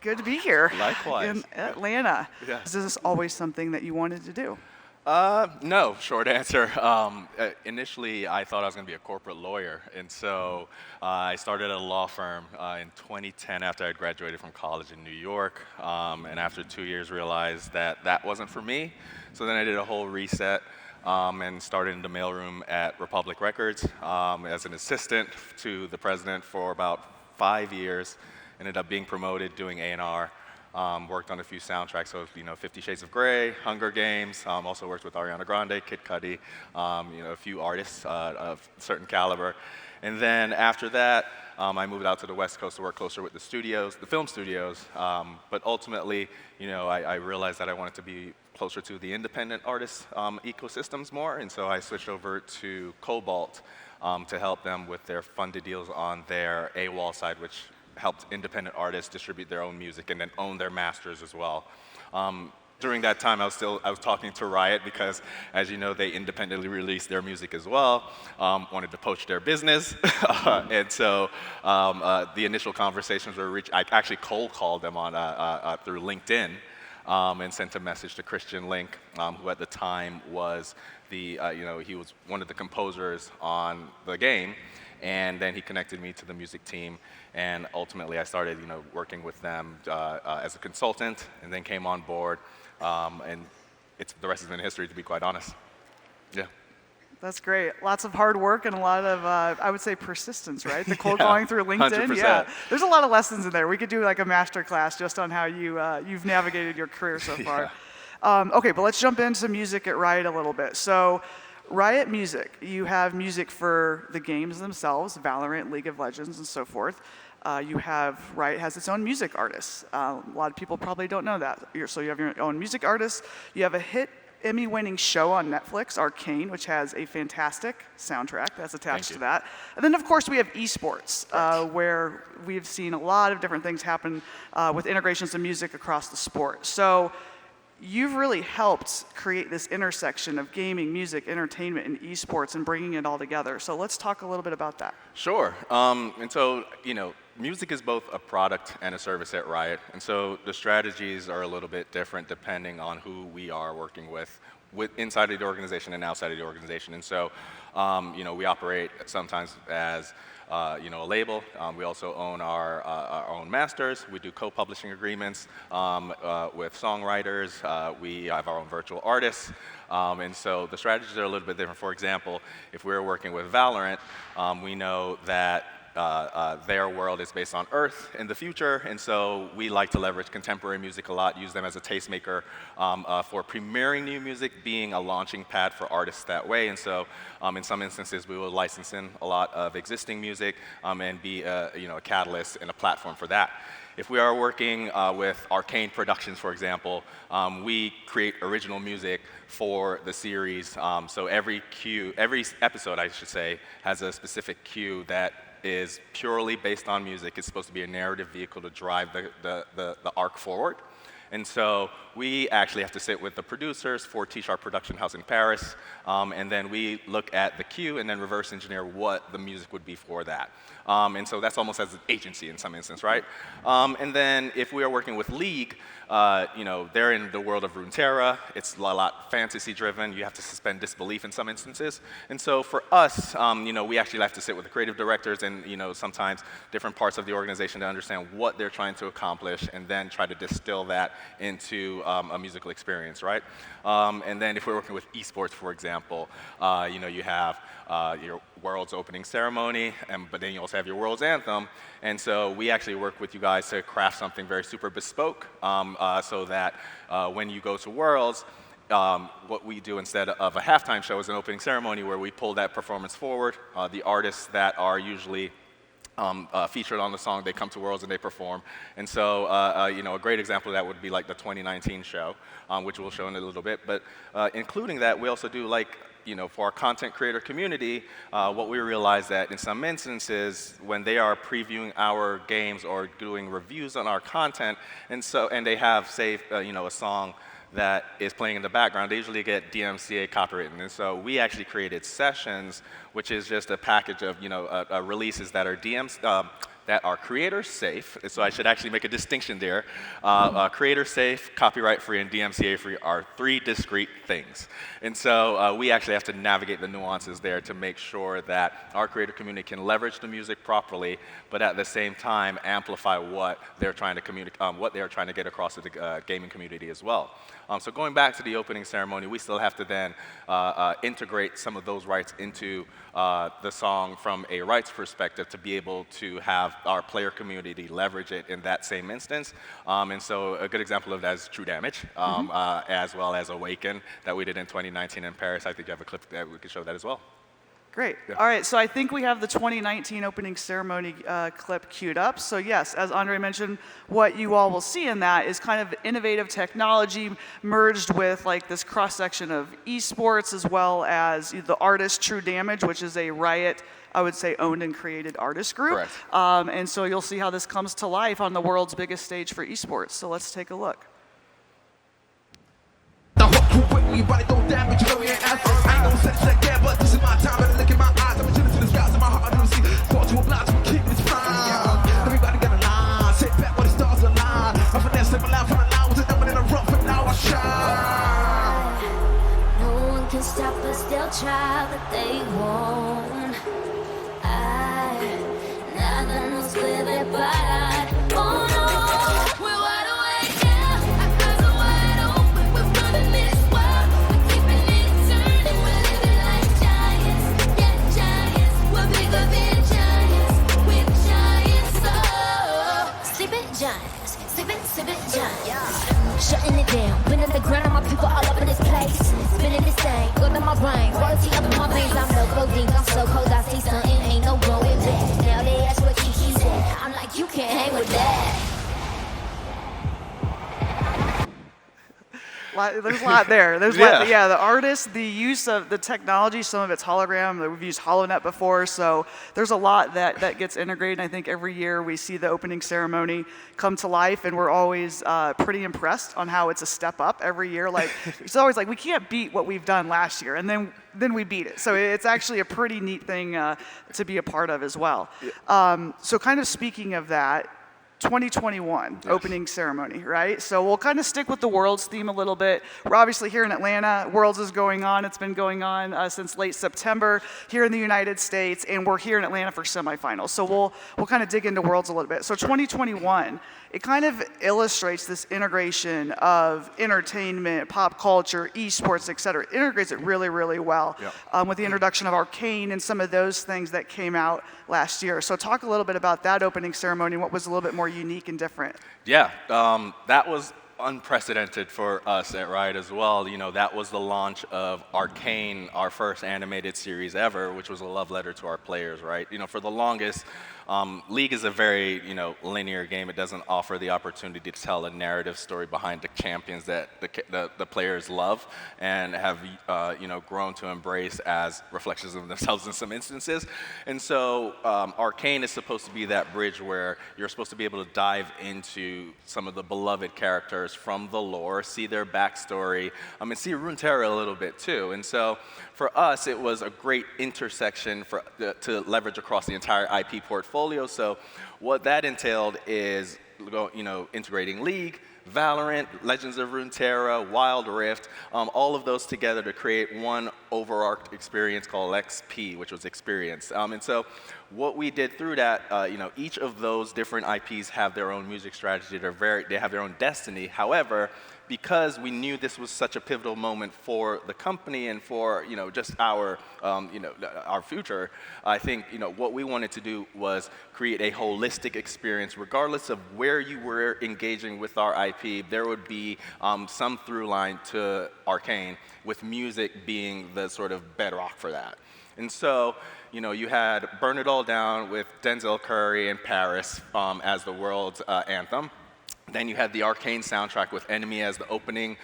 good to be here. Likewise. In Atlanta. Yeah. Is this always something that you wanted to do? No, short answer. Initially, I thought I was going to be a corporate lawyer, and so I started at a law firm in 2010 after I had graduated from college in New York, and after 2 years realized that that wasn't for me. So then I did a whole reset and started in the mailroom at Republic Records as an assistant to the president for about 5 years. Ended up being promoted, doing A&R. Worked on a few soundtracks, so 50 Shades of Grey, Hunger Games. Also worked with Ariana Grande, Kid Cudi, a few artists of certain caliber. And then after that, I moved out to the West Coast to work closer with the studios, the film studios. But ultimately, I realized that I wanted to be closer to the independent artist ecosystems more, and so I switched over to Cobalt to help them with their funded deals on their AWOL side, which helped independent artists distribute their own music and then own their masters as well. During that time, I was talking to Riot because, as you know, they independently released their music as well. Wanted to poach their business, and so the initial conversations were I actually cold called them on through LinkedIn and sent a message to Christian Link, who at the time was he was one of the composers on the game. And then he connected me to the music team, and ultimately I started, working with them as a consultant, and then came on board, and the rest has been history, to be quite honest. Yeah. That's great. Lots of hard work and a lot of, I would say, persistence, right? The cold Yeah, calling through LinkedIn. 100%. Yeah. There's a lot of lessons in there. We could do like a master class just on how you've navigated your career so far. Yeah. Okay, but let's jump into music at Riot a little bit. So, Riot Music, you have music for the games themselves, Valorant, League of Legends, and so forth. Riot has its own music artists. A lot of people probably don't know that. So you have your own music artists. You have a hit Emmy-winning show on Netflix, Arcane, which has a fantastic soundtrack that's attached to that. And then, of course, we have esports, where we've seen a lot of different things happen with integrations of music across the sport. So you've really helped create this intersection of gaming, music, entertainment, and esports and bringing it all together. So let's talk a little bit about that. Sure. And so, music is both a product and a service at Riot. And so the strategies are a little bit different depending on who we are working with inside of the organization and outside of the organization. And so, we operate sometimes as a label. We also own our own masters. We do co-publishing agreements with songwriters. We have our own virtual artists. And so the strategies are a little bit different. For example, if we're working with Valorant, we know that their world is based on Earth in the future, and so we like to leverage contemporary music a lot, use them as a tastemaker for premiering new music, being a launching pad for artists that way. And so in some instances, we will license in a lot of existing music and be a catalyst and a platform for that. If we are working with Arcane Productions, for example, we create original music for the series. So every episode, I should say, has a specific cue that is purely based on music. It's supposed to be a narrative vehicle to drive the arc forward. And so we actually have to sit with the producers for T-Sharp Production House in Paris, and then we look at the cue and then reverse engineer what the music would be for that. And so that's almost as an agency in some instance, right? And then if we are working with League, they're in the world of Runeterra. It's a lot fantasy-driven. You have to suspend disbelief in some instances. And so for us, we actually have to sit with the creative directors and, sometimes different parts of the organization to understand what they're trying to accomplish and then try to distill that into a musical experience, right? And then if we're working with esports, for example, you have your world's opening ceremony, but then you also have your world's anthem. And so we actually work with you guys to craft something very super bespoke so that when you go to Worlds, what we do instead of a halftime show is an opening ceremony where we pull that performance forward. The artists that are usually featured on the song, they come to Worlds and they perform. And so, a great example of that would be like the 2019 show, which we'll show in a little bit. But including that, we also do for our content creator community, what we realize that in some instances, when they are previewing our games or doing reviews on our content, and they have, say, a song that is playing in the background, they usually get DMCA copywritten. And so we actually created Sessions, which is just a package of releases that are that are creator safe. So I should actually make a distinction there. Creator safe, copyright free, and DMCA free are 3 discrete things. And so we actually have to navigate the nuances there to make sure that our creator community can leverage the music properly, but at the same time amplify what they're trying to communicate, what they're trying to get across to the gaming community as well. So going back to the opening ceremony, we still have to then integrate some of those rights into the song from a rights perspective to be able to have our player community leverage it in that same instance. And so a good example of that is True Damage, as well as Awaken that we did in 2019 in Paris. I think you have a clip that we could show that as well. Great. Yeah. All right, so I think we have the 2019 opening ceremony clip queued up. So yes, as Andre mentioned, what you all will see in that is kind of innovative technology merged with like this cross-section of esports, as well as the artist True Damage, which is a Riot, I would say, owned and created artist group. Correct. And so you'll see how this comes to life on the world's biggest stage for esports. So let's take a look. No one can stop us, they'll try, but they won't. Nothing was clear there, but I won't know. We're wide awake now, our eyes are wide open. We're running this world, we're keeping it turning. We're living like giants, yeah, giants. We're bigger than giants, we're giants. Oh, sleeping giants, sleeping giants. Shutting it down, been on the ground, my people all up in this place. Spinning this thing, going in my brain, royalty up in my veins. I'm no clothing, I'm so cold, I see something, ain't no going back. Now they ask what Kiki's at, I'm like, you can't hang with that. There's a lot there. There's Yeah. yeah, the artist, the use of the technology, some of it's hologram. We've used HoloNet before, so there's a lot that gets integrated. I think every year we see the opening ceremony come to life, and we're always pretty impressed on how it's a step up every year. Like it's always like we can't beat what we've done last year, and then we beat it. So it's actually a pretty neat thing to be a part of as well. So kind of speaking of that, 2021 Yes. opening ceremony, right? So we'll kind of stick with the Worlds theme a little bit. We're obviously here in Atlanta. Worlds is going on. It's been going on since late September here in the United States, and we're here in Atlanta for semifinals. So we'll kind of dig into Worlds a little bit. So 2021, it kind of illustrates this integration of entertainment, pop culture, esports, et cetera. It integrates it really, really well with the introduction of Arcane and some of those things that came out last year. So talk a little bit about that opening ceremony and what was a little bit more unique and different. Yeah, that was unprecedented for us at Riot as well. You know, that was the launch of Arcane, our first animated series ever, which was a love letter to our players, right? You know, for the longest, League is a very, linear game. It doesn't offer the opportunity to tell a narrative story behind the champions that the players love and have, grown to embrace as reflections of themselves in some instances. And so Arcane is supposed to be that bridge where you're supposed to be able to dive into some of the beloved characters from the lore, see their backstory, and see Runeterra a little bit too. And so for us, it was a great intersection to leverage across the entire IP portfolio. So what that entailed is, integrating League, Valorant, Legends of Runeterra, Wild Rift, all of those together to create one overarching experience called XP, which was Experience. And so what we did through that, each of those different IPs have their own music strategy. They have their own destiny. However, because we knew this was such a pivotal moment for the company and for just our future, I think what we wanted to do was create a holistic experience, regardless of where you were engaging with our IP. There would be some through line to Arcane, with music being the sort of bedrock for that. And so, you had Burn It All Down with Denzel Curry and Paris as the world's anthem. Then you had the Arcane soundtrack with Enemy as the opening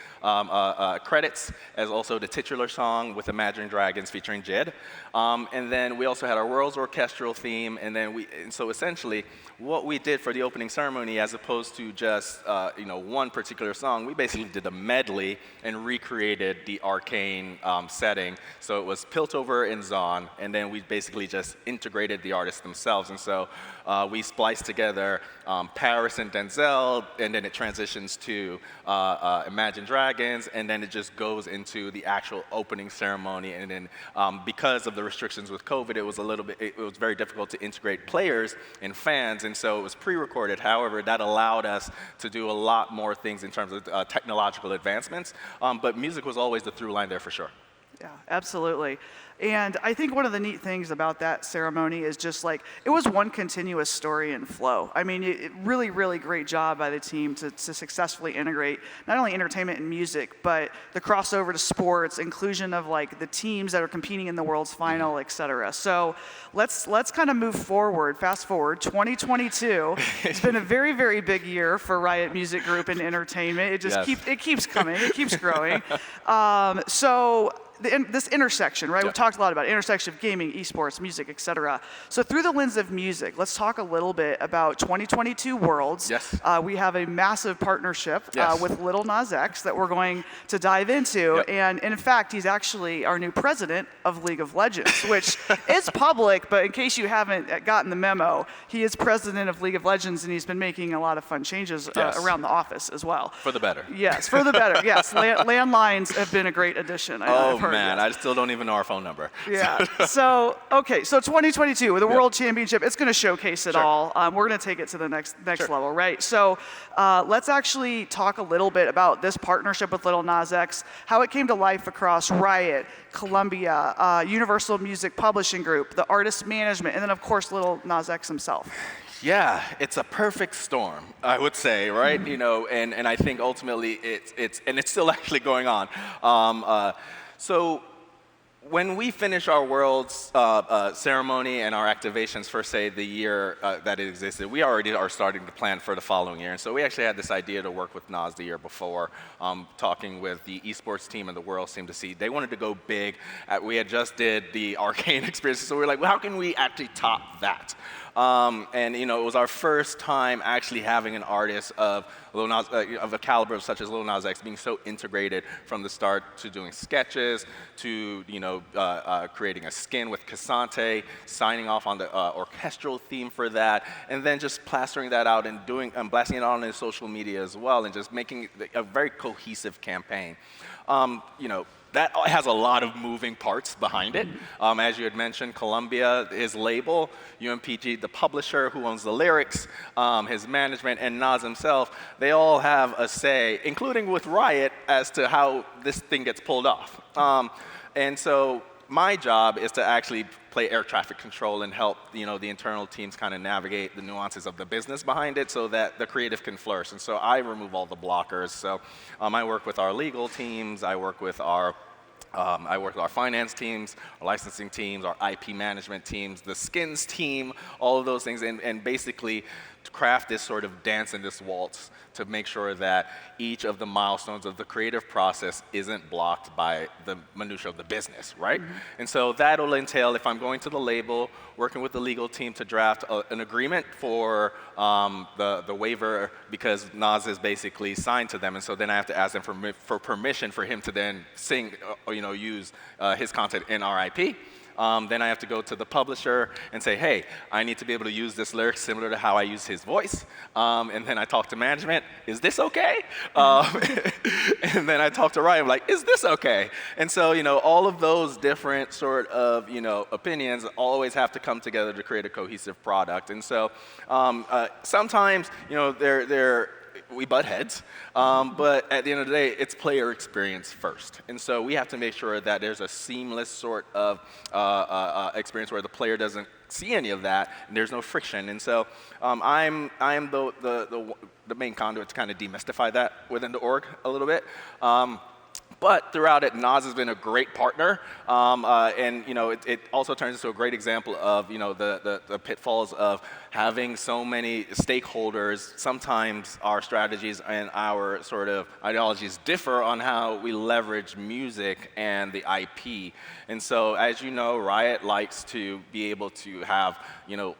credits, as also the titular song with Imagine Dragons featuring Jid. And then we also had our World's orchestral theme. And so essentially, what we did for the opening ceremony, as opposed to just one particular song, we basically did a medley and recreated the Arcane setting. So it was Piltover and Zon, and then we basically just integrated the artists themselves. And so we spliced together Paris and Denzel, and then it transitions to Imagine Dragons, and then it just goes into the actual opening ceremony. And then because of the restrictions with COVID, it was very difficult to integrate players and fans, and so it was pre-recorded. However, that allowed us to do a lot more things in terms of technological advancements, but music was always the through line there for sure. Yeah, absolutely. And I think one of the neat things about that ceremony is just like, it was one continuous story and flow. I mean, really, really great job by the team to successfully integrate not only entertainment and music, but the crossover to sports, inclusion of like the teams that are competing in the World's Final, et cetera. So let's kind of move forward, fast forward, 2022. It's been a very, very big year for Riot Music Group and entertainment. It just keeps coming, it keeps growing. This intersection, right? Yeah. We've talked a lot about intersection of gaming, esports, music, et cetera. So through the lens of music, let's talk a little bit about 2022 Worlds. Yes. We have a massive partnership Yes. with Lil Nas X that we're going to dive into. Yep. And in fact, he's actually our new president of League of Legends, which is public, but in case you haven't gotten the memo, he is president of League of Legends, and he's been making a lot of fun changes Yes. around the office as well. For the better. Yes, for the better. Yes, landlines have been a great addition. I've heard, Man, yes. I still don't even know our phone number. Yeah. So 2022 with the World Championship, it's going to showcase it Sure. all. We're going to take it to the next Sure. level, right? So let's actually talk a little bit about this partnership with Lil Nas X, how it came to life across Riot, Columbia, Universal Music Publishing Group, the artist management, and then of course Lil Nas X himself. Yeah, it's a perfect storm, I would say, right? You know, and I think ultimately it's still actually going on. So when we finish our World's ceremony and our activations for, say, the year that it existed, we already are starting to plan for the following year. And so we actually had this idea to work with Nas the year before, talking with the esports team and the Worlds team to see. They wanted to go big. We had just did the Arcane experience, so we were like, well, how can we actually top that? And you know, it was our first time actually having an artist of Lil Nas, of a caliber such as Lil Nas X being so integrated from the start to doing sketches to creating a skin with Cassante, signing off on the orchestral theme for that, and then just plastering that out and blasting it out on his social media as well, and just making a very cohesive campaign. That has a lot of moving parts behind it. As you had mentioned, Columbia, his label, UMPG, the publisher who owns the lyrics, his management, and Nas himself, they all have a say, including with Riot, as to how this thing gets pulled off. And so my job is to actually play air traffic control and help the internal teams kind of navigate the nuances of the business behind it so that the creative can flourish. And so I remove all the blockers. So I work with our legal teams, I work with our finance teams, our licensing teams, our IP management teams, the skins team, all of those things, and basically to craft this sort of dance and this waltz to make sure that each of the milestones of the creative process isn't blocked by the minutia of the business, right? Mm-hmm. And so that'll entail, if I'm going to the label, working with the legal team to draft an agreement for the waiver, because Nas is basically signed to them, and so then I have to ask them for permission for him to then use his content in our IP. Then I have to go to the publisher and say, hey, I need to be able to use this lyric similar to how I use his voice. And then I talk to management, is this okay? And then I talk to Riot, I'm like, is this okay? And so, all of those different sort of, opinions always have to come together to create a cohesive product. And so sometimes, we butt heads, but at the end of the day, it's player experience first. And so we have to make sure that there's a seamless sort of experience where the player doesn't see any of that, and there's no friction. And so I'm the main conduit to kind of demystify that within the org a little bit. But throughout it, Nas has been a great partner, and it also turns into a great example of the pitfalls of having so many stakeholders. Sometimes our strategies and our sort of ideologies differ on how we leverage music and the IP. And so, as you know, Riot likes to be able to have the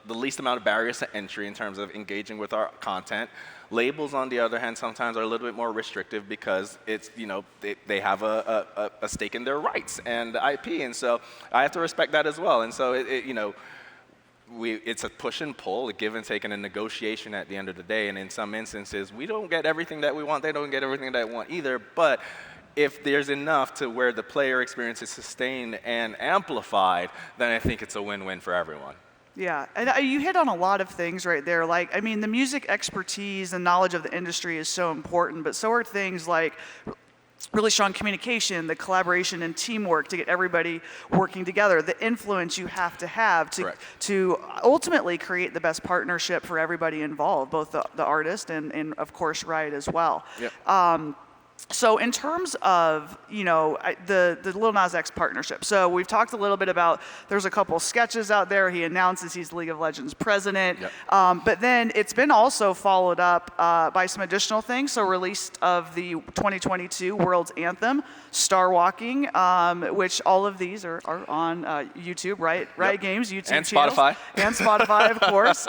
least amount of barriers to entry in terms of engaging with our content. Labels, on the other hand, sometimes are a little bit more restrictive because it's, they have a stake in their rights and the IP, and so I have to respect that as well. And so it's a push and pull, a give and take, and a negotiation at the end of the day. And in some instances, we don't get everything that we want. They don't get everything that they want either. But if there's enough to where the player experience is sustained and amplified, then I think it's a win-win for everyone. Yeah, and you hit on a lot of things right there. Like, I mean, the music expertise and knowledge of the industry is so important, but so are things like really strong communication, the collaboration and teamwork to get everybody working together, the influence you have to ultimately create the best partnership for everybody involved, both the artist and of course Riot as well. Yep. So in terms of, the Lil Nas X partnership, so we've talked a little bit about, there's a couple sketches out there. He announces he's League of Legends president. Yep. But then it's been also followed up by some additional things. So release of the 2022 World's Anthem, Star Walking, which all of these are on YouTube, Riot Games, YouTube and channels. Spotify. And Spotify, of course.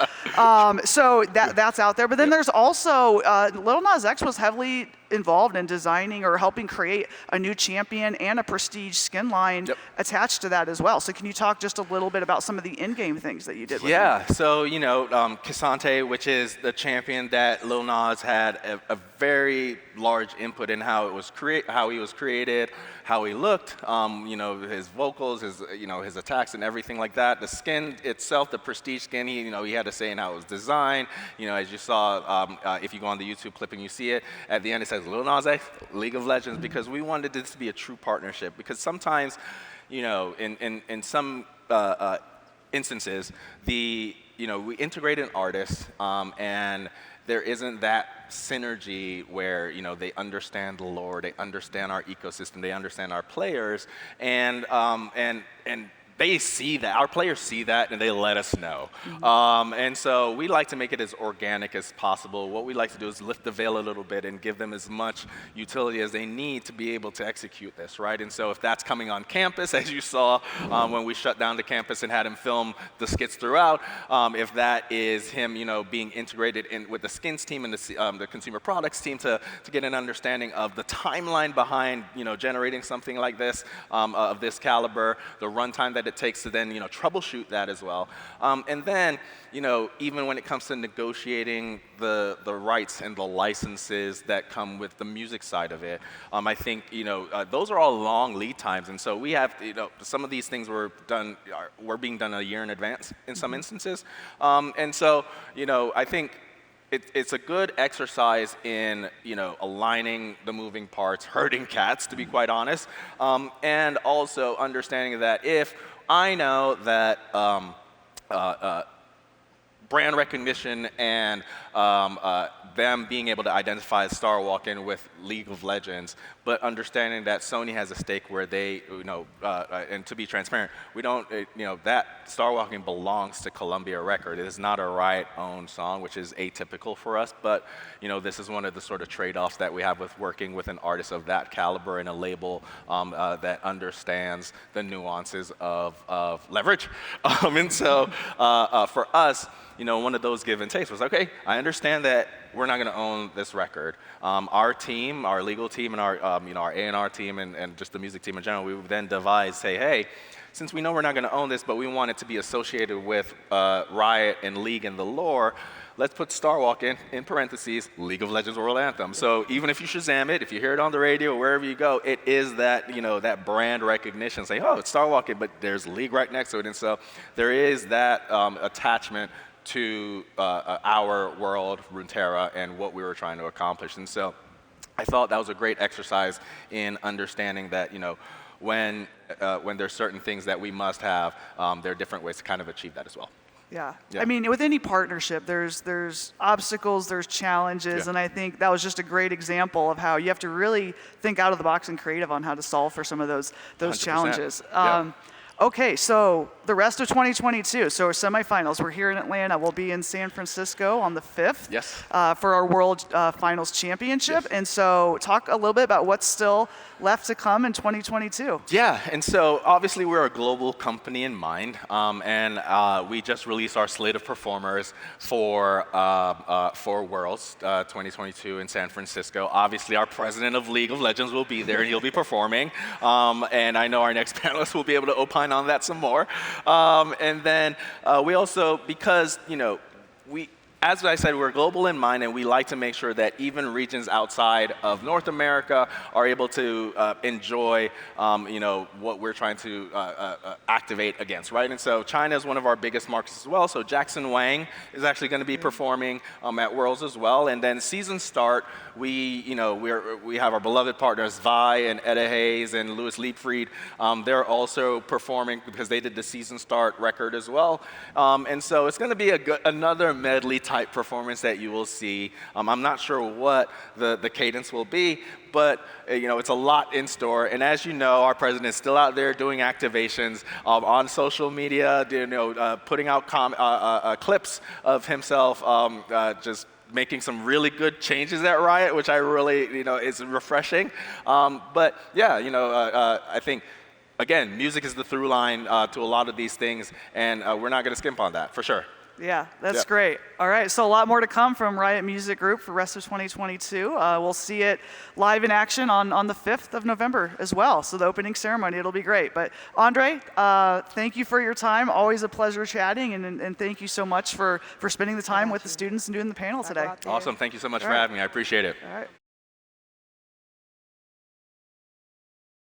So that's out there. But then there's also, Lil Nas X was heavily involved in designing or helping create a new champion and a prestige skin line attached to that as well. So can you talk just a little bit about some of the in-game things that you did with him? So Kisante, which is the champion that Lil Nas had a very large input in how he was created, how he looked, his vocals, his attacks and everything like that. The skin itself, the prestige skin, he had a say in how it was designed. As you saw, if you go on the YouTube clip and you see it, at the end it says Lil Nas X, League of Legends, because we wanted this to be a true partnership. Because sometimes, in some instances, we integrate an artist and there isn't that synergy where they understand the lore, they understand our ecosystem, they understand our players, and they see that, our players see that, and they let us know. And so we like to make it as organic as possible. What we like to do is lift the veil a little bit and give them as much utility as they need to be able to execute this, right? And so if that's coming on campus, as you saw when we shut down the campus and had him film the skits throughout, if that is him, being integrated in with the skins team and the consumer products team to get an understanding of the timeline behind, generating something like this, of this caliber, the runtime that it takes to then troubleshoot that as well, and then even when it comes to negotiating the rights and the licenses that come with the music side of it, I think those are all long lead times, and so we have some of these things were being done a year in advance in some instances, and so I think it's a good exercise in aligning the moving parts, herding cats, to be quite honest, and also understanding that if I know that brand recognition and them being able to identify Star Walking with League of Legends, but understanding that Sony has a stake where they, and to be transparent, we don't, that Star Walking belongs to Columbia Record. It is not a Riot-owned song, which is atypical for us, but this is one of the sort of trade-offs that we have with working with an artist of that caliber and a label that understands the nuances of leverage. And so for us, one of those give and takes was, okay, I understand that we're not going to own this record. Our team, our legal team, and our A&R team, and just the music team in general, we would then devise, say, hey, since we know we're not going to own this, but we want it to be associated with Riot and League and the lore, let's put Star Walk in parentheses, League of Legends World Anthem. So even if you Shazam it, if you hear it on the radio, wherever you go, it is that, that brand recognition. Say, oh, it's Star Walking, but there's League right next to it. And so there is that attachment to our world, Runeterra, and what we were trying to accomplish. And so I thought that was a great exercise in understanding that, when there's certain things that we must have, there are different ways to kind of achieve that as well. Yeah. Yeah. I mean, with any partnership, there's obstacles, there's challenges, Yeah. and I think that was just a great example of how you have to really think out of the box and creative on how to solve for some of those 100%. challenges. Yeah. Okay, so the rest of 2022. So our semifinals. We're here in Atlanta. We'll be in San Francisco on the 5th. Yes. For our World Finals Championship. Yes. And so talk a little bit about what's still left to come in 2022. Yeah, and so obviously we're a global company in mind, and we just released our slate of performers for Worlds 2022 in San Francisco. Obviously, our president of League of Legends will be there, and he'll be performing. And I know our next panelist will be able to opine on that some more. And then we also, because as I said, we're global in mind, and we like to make sure that even regions outside of North America are able to enjoy, what we're trying to activate against, right? And so China is one of our biggest markets as well. So Jackson Wang is actually going to be performing at Worlds as well. And then season start, we have our beloved partners Vi and Etta Hayes and Louis Liebfried. They're also performing because they did the season start record as well. And so it's going to be another medley type performance that you will see. I'm not sure what the cadence will be, but it's a lot in store. And as you know, our president is still out there doing activations on social media, putting out clips of himself just making some really good changes at Riot, which I really, is refreshing. But yeah, I think, again, music is the through line to a lot of these things, and we're not going to skimp on that, for sure. Yeah, that's Yeah. great. All right, so a lot more to come from Riot Music Group for the rest of 2022. We'll see it live in action on the 5th of November as well. So the opening ceremony, it'll be great. But Andre, thank you for your time. Always a pleasure chatting, and thank you so much for spending the time with the students and doing the panel today. Awesome. Thank you so much for having me. I appreciate it. All right.